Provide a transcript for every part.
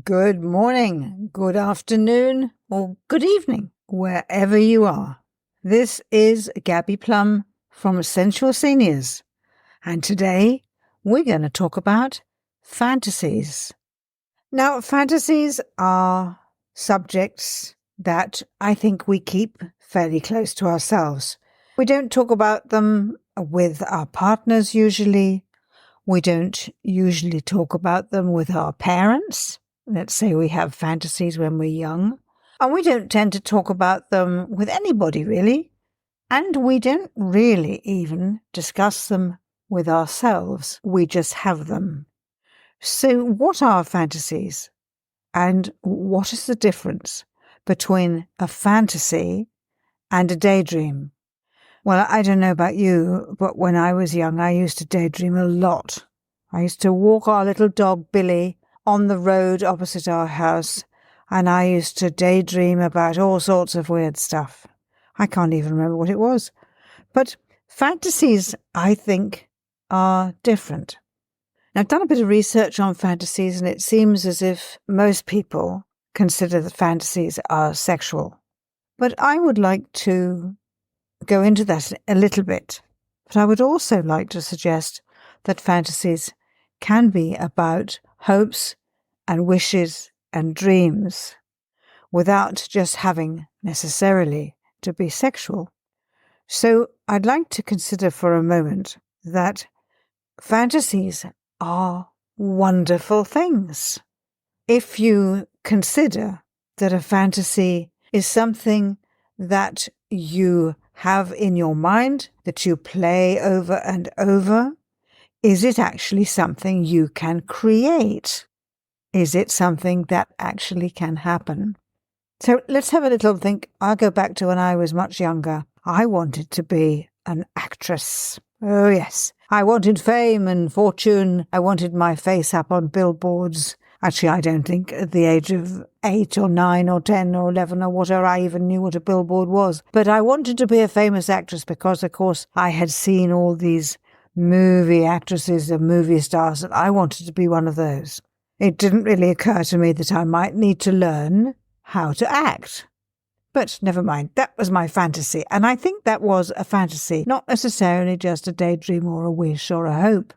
Good morning, good afternoon, or good evening, wherever you are. This is Gabby Plum from Essential Seniors, and today we're going to talk about fantasies. Now, fantasies are subjects that I think we keep fairly close to ourselves. We don't talk about them with our partners usually. We don't usually talk about them with our parents. Let's say we have fantasies when we're young. And we don't tend to talk about them with anybody, really. And we don't really even discuss them with ourselves. We just have them. So what are fantasies? And what is the difference between a fantasy and a daydream? Well, I don't know about you, but when I was young, I used to daydream a lot. I used to walk our little dog, Billy, on the road opposite our house, and I used to daydream about all sorts of weird stuff. I can't even remember what it was. But fantasies, I think, are different. Now, I've done a bit of research on fantasies, and it seems as if most people consider that fantasies are sexual. But I would like to go into that a little bit. But I would also like to suggest that fantasies can be about hopes and wishes and dreams without just having necessarily to be sexual. So I'd like to consider for a moment that fantasies are wonderful things. If you consider that a fantasy is something that you have in your mind, that you play over and over, is it actually something you can create? Is it something that actually can happen? So let's have a little think. I'll go back to when I was much younger. I wanted to be an actress. Oh yes. I wanted fame and fortune. I wanted my face up on billboards. Actually, I don't think at the age of 8 or 9 or 10 or 11 or whatever I even knew what a billboard was. But I wanted to be a famous actress because, of course, I had seen all these movie actresses and movie stars, and I wanted to be one of those. It didn't really occur to me that I might need to learn how to act. But never mind, that was my fantasy, and I think that was a fantasy, not necessarily just a daydream or a wish or a hope.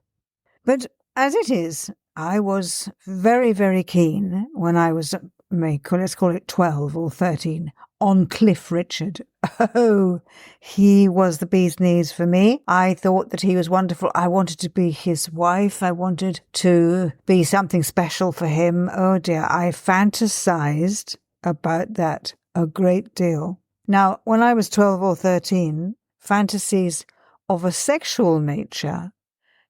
But as it is, I was very, very keen when I was, let's call it 12 or 13, on Cliff Richard. Oh, he was the bee's knees for me. I thought that he was wonderful. I wanted to be his wife. I wanted to be something special for him. Oh dear, I fantasized about that a great deal. Now, when I was 12 or 13, fantasies of a sexual nature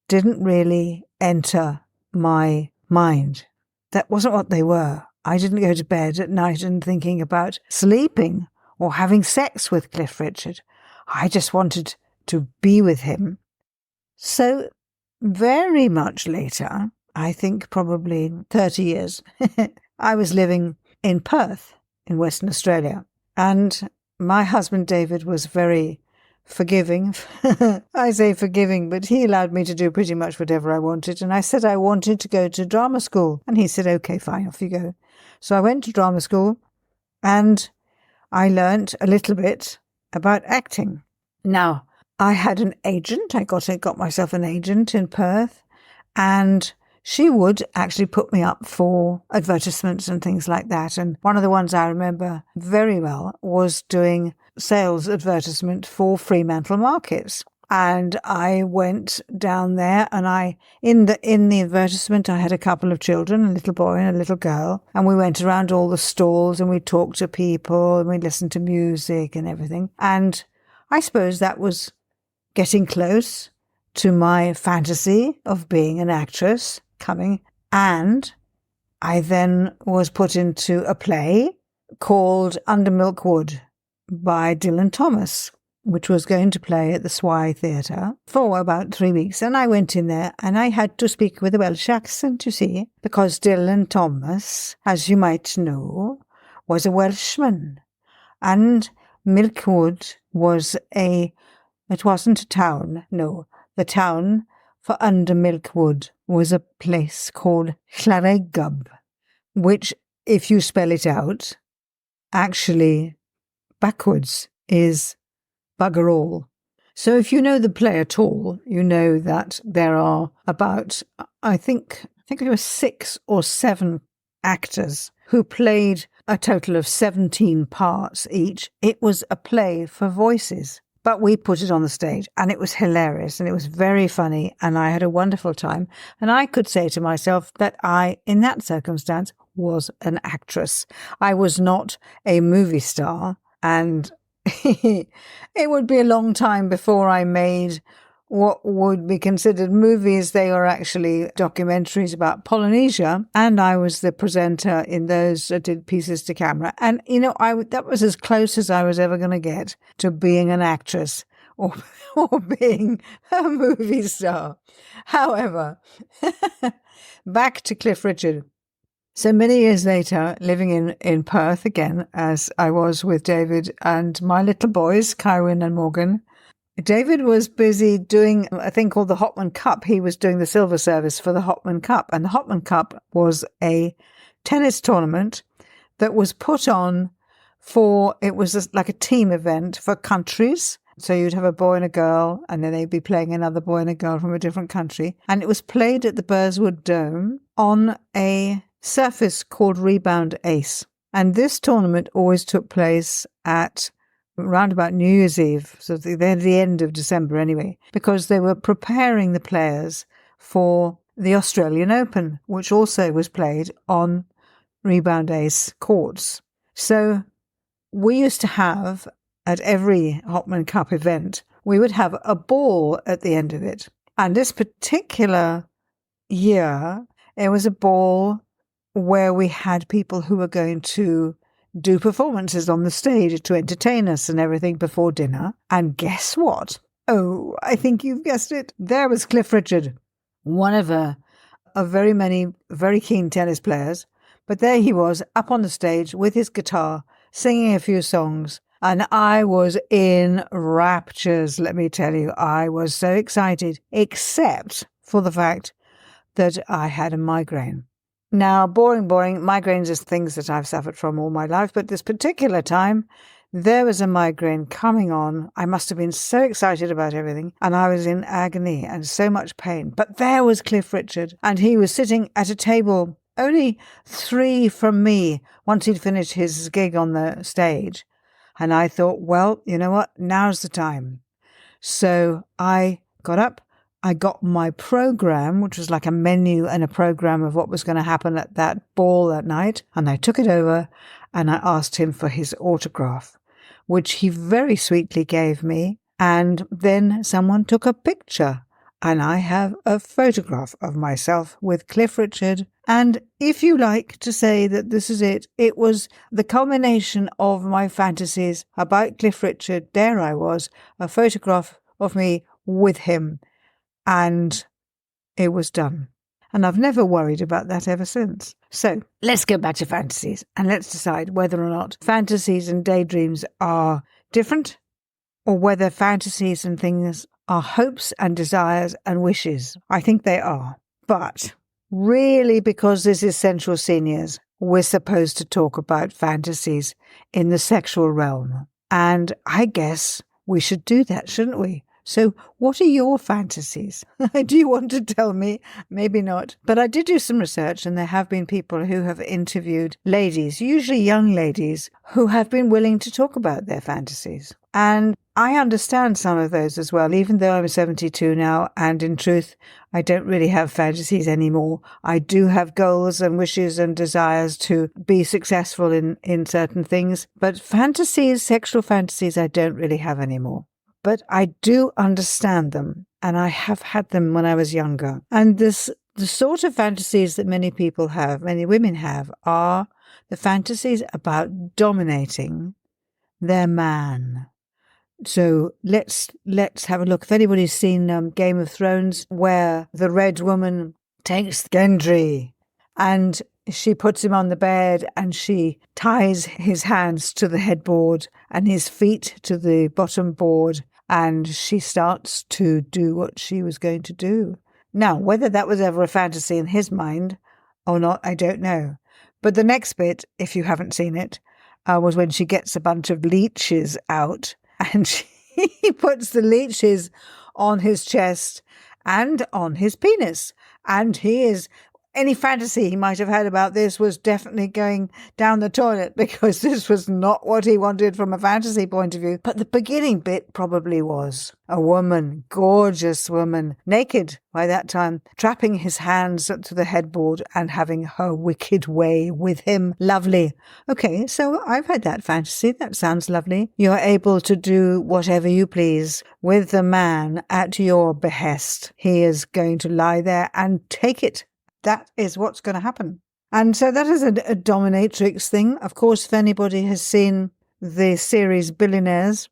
didn't really enter my mind. That wasn't what they were. I didn't go to bed at night and thinking about sleeping or having sex with Cliff Richard. I just wanted to be with him. So very much later, I think probably 30 years, I was living in Perth in Western Australia. And my husband David was very forgiving. I say forgiving, but he allowed me to do pretty much whatever I wanted. And I said I wanted to go to drama school. And he said, okay, fine, off you go. So I went to drama school and I learnt a little bit about acting. Now, I had an agent. I got myself an agent in Perth, and she would actually put me up for advertisements and things like that. And one of the ones I remember very well was doing sales advertisement for Fremantle Markets. And I went down there, and in the advertisement, I had a couple of children, a little boy and a little girl, and we went around all the stalls and we talked to people and we listened to music and everything. And I suppose that was getting close to my fantasy of being an actress coming. And I then was put into a play called Under Milk Wood by Dylan Thomas, which was going to play at the Swai Theatre for about 3 weeks. And I went in there and I had to speak with a Welsh accent, you see, because Dylan Thomas, as you might know, was a Welshman. And Milkwood it wasn't a town, no. The town for Under Milkwood was a place called Llaregub, which, if you spell it out, actually backwards is bugger all. So if you know the play at all, you know that there are about, I think there were 6 or 7 actors who played a total of 17 parts each. It was a play for voices, but we put it on the stage and it was hilarious and it was very funny and I had a wonderful time. And I could say to myself that I, in that circumstance, was an actress. I was not a movie star, and it would be a long time before I made what would be considered movies. They were actually documentaries about Polynesia, and I was the presenter in those that did pieces to camera. And, that was as close as I was ever going to get to being an actress or being a movie star. However, back to Cliff Richard. So many years later, living in Perth again, as I was with David and my little boys, Kyrwin and Morgan, David was busy doing a thing called the Hopman Cup. He was doing the silver service for the Hopman Cup. And the Hopman Cup was a tennis tournament that was put on it was like a team event for countries. So you'd have a boy and a girl, and then they'd be playing another boy and a girl from a different country. And it was played at the Burswood Dome on a surface called Rebound Ace. And this tournament always took place at around about New Year's Eve, so the end of December anyway, because they were preparing the players for the Australian Open, which also was played on Rebound Ace courts. So we used to have, at every Hopman Cup event, we would have a ball at the end of it. And this particular year, it was a ball where we had people who were going to do performances on the stage to entertain us and everything before dinner. And guess what? Oh, I think you've guessed it. There was Cliff Richard, one of very many very keen tennis players. But there he was up on the stage with his guitar, singing a few songs. And I was in raptures, let me tell you. I was so excited, except for the fact that I had a migraine. Now, boring. Migraines are things that I've suffered from all my life, but this particular time, there was a migraine coming on. I must have been so excited about everything, and I was in agony and so much pain. But there was Cliff Richard, and he was sitting at a table only 3 from me once he'd finished his gig on the stage. And I thought, well, you know what? Now's the time. So I got up. I got my program, which was like a menu and a program of what was going to happen at that ball that night. And I took it over and I asked him for his autograph, which he very sweetly gave me. And then someone took a picture and I have a photograph of myself with Cliff Richard. And if you like to say that this is it, it was the culmination of my fantasies about Cliff Richard. There I was, a photograph of me with him. And it was done. And I've never worried about that ever since. So let's go back to fantasies and let's decide whether or not fantasies and daydreams are different or whether fantasies and things are hopes and desires and wishes. I think they are. But really, because this is Sensual Seniors, we're supposed to talk about fantasies in the sexual realm. And I guess we should do that, shouldn't we? So what are your fantasies? Do you want to tell me? Maybe not. But I did do some research, and there have been people who have interviewed ladies, usually young ladies, who have been willing to talk about their fantasies. And I understand some of those as well, even though I'm 72 now, and in truth, I don't really have fantasies anymore. I do have goals and wishes and desires to be successful in certain things. But fantasies, sexual fantasies, I don't really have anymore. But I do understand them, and I have had them when I was younger. And the sort of fantasies that many people have, many women have, are the fantasies about dominating their man. So let's have a look. If anybody's seen Game of Thrones, where the Red Woman takes Gendry and she puts him on the bed and she ties his hands to the headboard and his feet to the bottom board, and she starts to do what she was going to do. Now, whether that was ever a fantasy in his mind or not, I don't know. But the next bit, if you haven't seen it, was when she gets a bunch of leeches out and she puts the leeches on his chest and on his penis. And any fantasy he might have had about this was definitely going down the toilet, because this was not what he wanted from a fantasy point of view. But the beginning bit probably was a woman, gorgeous woman, naked by that time, trapping his hands up to the headboard and having her wicked way with him. Lovely. Okay, so I've had that fantasy. That sounds lovely. You're able to do whatever you please with the man at your behest. He is going to lie there and take it. That is what's going to happen. And so that is a dominatrix thing. Of course, if anybody has seen the series Billionaires,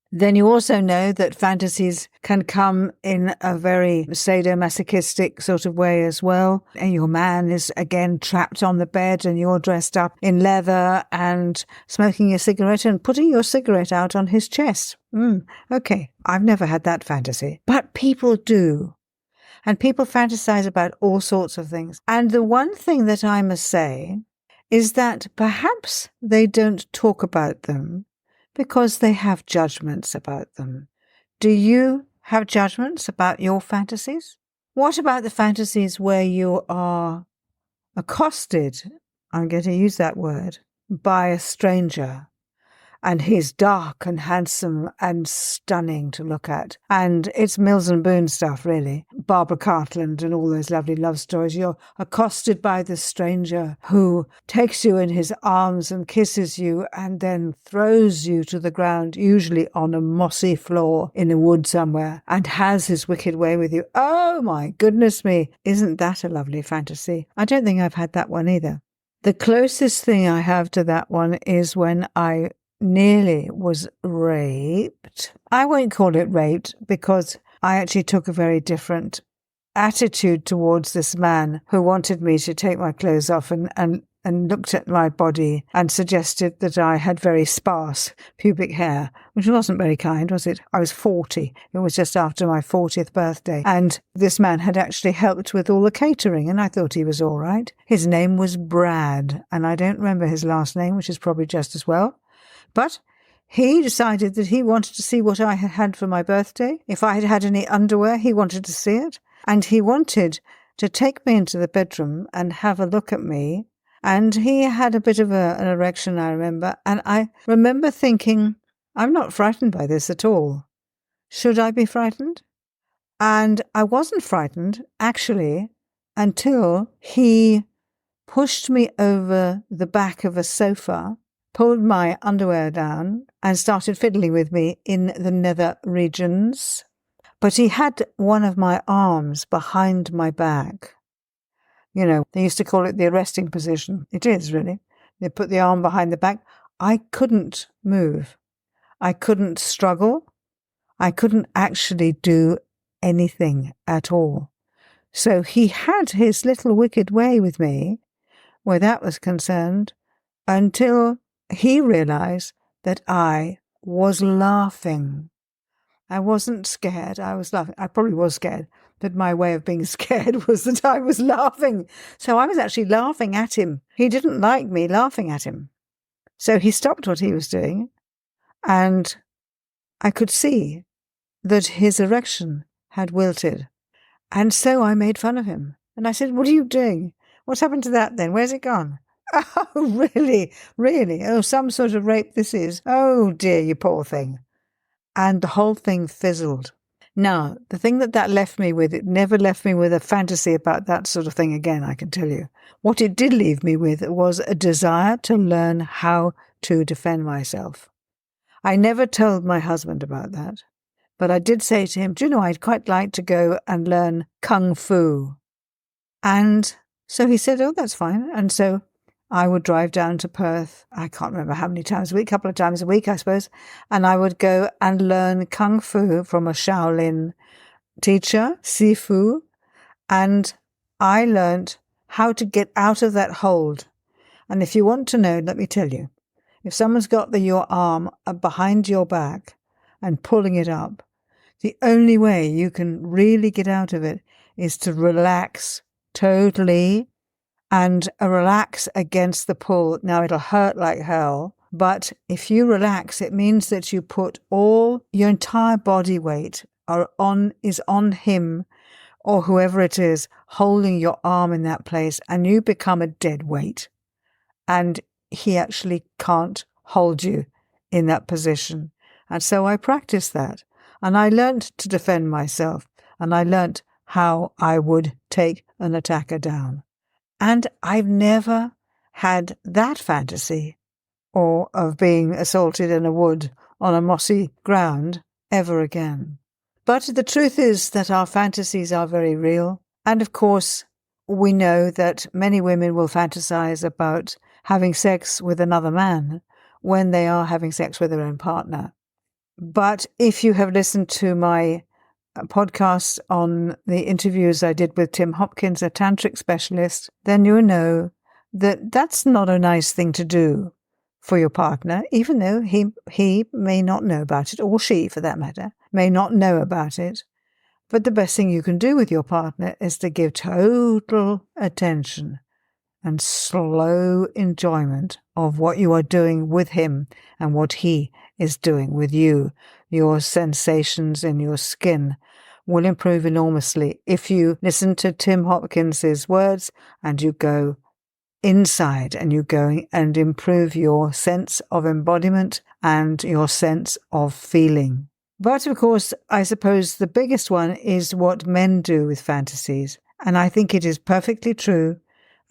then you also know that fantasies can come in a very sadomasochistic sort of way as well. And your man is again trapped on the bed and you're dressed up in leather and smoking a cigarette and putting your cigarette out on his chest. Okay, I've never had that fantasy. But people do. And people fantasize about all sorts of things. And the one thing that I must say is that perhaps they don't talk about them because they have judgments about them. Do you have judgments about your fantasies? What about the fantasies where you are accosted, I'm going to use that word, by a stranger? And he's dark and handsome and stunning to look at. And it's Mills and Boon stuff, really. Barbara Cartland and all those lovely love stories. You're accosted by this stranger who takes you in his arms and kisses you and then throws you to the ground, usually on a mossy floor in a wood somewhere, and has his wicked way with you. Oh, my goodness me. Isn't that a lovely fantasy? I don't think I've had that one either. The closest thing I have to that one is when I nearly was raped. I won't call it raped because I actually took a very different attitude towards this man who wanted me to take my clothes off and looked at my body and suggested that I had very sparse pubic hair, which wasn't very kind, was it? I was 40. It was just after my 40th birthday. And this man had actually helped with all the catering, and I thought he was all right. His name was Brad, and I don't remember his last name, which is probably just as well. But he decided that he wanted to see what I had had for my birthday. If I had had any underwear, he wanted to see it. And he wanted to take me into the bedroom and have a look at me. And he had a bit of an erection, I remember. And I remember thinking, I'm not frightened by this at all. Should I be frightened? And I wasn't frightened, actually, until he pushed me over the back of a sofa, pulled my underwear down and started fiddling with me in the nether regions. But he had one of my arms behind my back. You know, they used to call it the arresting position. It is, really. They put the arm behind the back. I couldn't move. I couldn't struggle. I couldn't actually do anything at all. So he had his little wicked way with me, where that was concerned, until he realized that I was laughing. I wasn't scared. I was laughing. I probably was scared, but my way of being scared was that I was laughing. So I was actually laughing at him. He didn't like me laughing at him. So he stopped what he was doing, and I could see that his erection had wilted. And so I made fun of him. And I said, "What are you doing? What's happened to that then? Where's it gone?" "Oh, really? Really? Oh, some sort of rape this is. Oh, dear, you poor thing." And the whole thing fizzled. Now, the thing that left me with, it never left me with a fantasy about that sort of thing again, I can tell you. What it did leave me with was a desire to learn how to defend myself. I never told my husband about that, but I did say to him, "Do you know, I'd quite like to go and learn Kung Fu." And so he said, "Oh, that's fine." And so I would drive down to Perth, I can't remember how many times a week, a couple of times a week, I suppose, and I would go and learn Kung Fu from a Shaolin teacher, Sifu, and I learned how to get out of that hold. And if you want to know, let me tell you, if someone's got your arm behind your back and pulling it up, the only way you can really get out of it is to relax totally and relax against the pull. Now, it'll hurt like hell, but if you relax, it means that you put all your entire body weight is on him or whoever it is holding your arm in that place, and you become a dead weight. And he actually can't hold you in that position. And so I practiced that. And I learned to defend myself. And I learned how I would take an attacker down. And I've never had that fantasy or of being assaulted in a wood on a mossy ground ever again. But the truth is that our fantasies are very real. And of course, we know that many women will fantasize about having sex with another man when they are having sex with their own partner. But if you have listened to my podcast on the interviews I did with Tim Hopkins, a tantric specialist, then you know that that's not a nice thing to do for your partner, even though he may not know about it, or she, for that matter, may not know about it. But the best thing you can do with your partner is to give total attention and slow enjoyment of what you are doing with him and what he is doing with you. Your sensations in your skin will improve enormously if you listen to Tim Hopkins's words and you go inside and you go and improve your sense of embodiment and your sense of feeling. But of course, I suppose the biggest one is what men do with fantasies. And I think it is perfectly true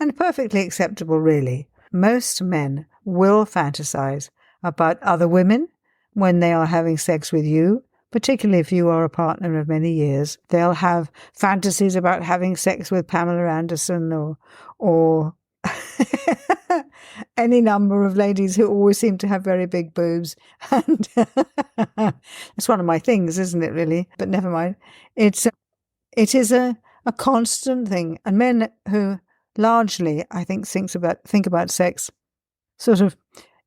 and perfectly acceptable, really. Most men will fantasize about other women when they are having sex with you, particularly if you are a partner of many years. They'll have fantasies about having sex with Pamela Anderson or any number of ladies who always seem to have very big boobs. And it's one of my things, isn't it, really? But never mind. It is a constant thing. And men who largely, I think about sex sort of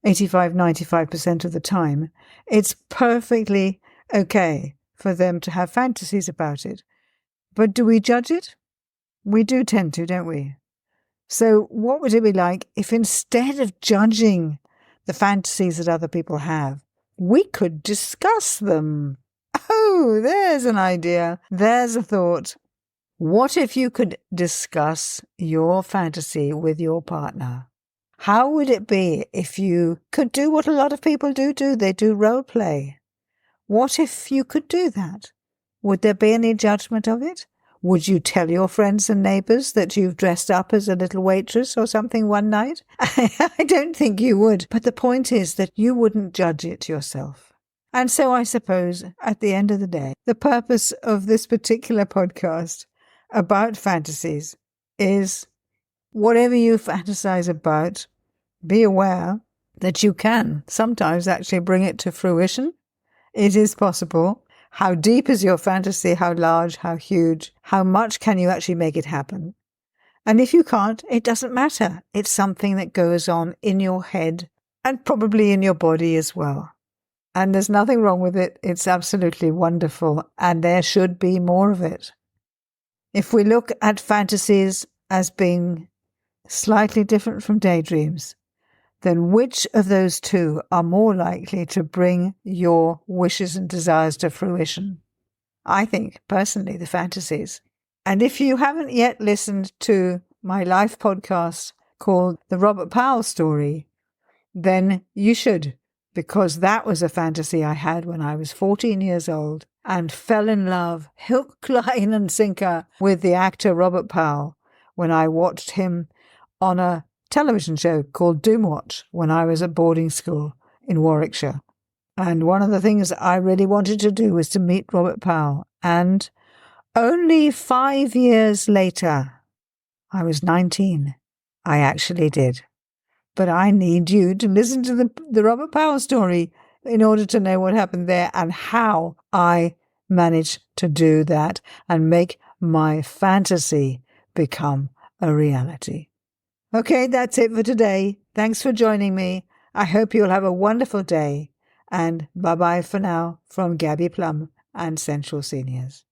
85-95% of the time, it's perfectly okay for them to have fantasies about it. But do we judge it? We do tend to, don't we? So what would it be like if instead of judging the fantasies that other people have, we could discuss them? Oh, there's an idea. There's a thought. What if you could discuss your fantasy with your partner? How would it be if you could do what a lot of people do? They do role play. What if you could do that? Would there be any judgment of it? Would you tell your friends and neighbours that you've dressed up as a little waitress or something one night? I don't think you would. But the point is that you wouldn't judge it yourself. And so I suppose at the end of the day, the purpose of this particular podcast about fantasies is whatever you fantasize about, be aware that you can sometimes actually bring it to fruition. It is possible. How deep is your fantasy? How large? How huge? How much can you actually make it happen? And if you can't, it doesn't matter. It's something that goes on in your head and probably in your body as well. And there's nothing wrong with it. It's absolutely wonderful. And there should be more of it. If we look at fantasies as being slightly different from daydreams, then which of those two are more likely to bring your wishes and desires to fruition? I think, personally, the fantasies. And if you haven't yet listened to my life podcast called The Robert Powell Story, then you should, because that was a fantasy I had when I was 14 years old and fell in love, hook, line and sinker, with the actor Robert Powell when I watched him on a television show called Doomwatch when I was at boarding school in Warwickshire. And one of the things I really wanted to do was to meet Robert Powell. And only 5 years later, I was 19, I actually did. But I need you to listen to the Robert Powell story in order to know what happened there and how I managed to do that and make my fantasy become a reality. Okay, that's it for today. Thanks for joining me. I hope you'll have a wonderful day. And bye-bye for now from Gabby Plum and Sensual Seniors.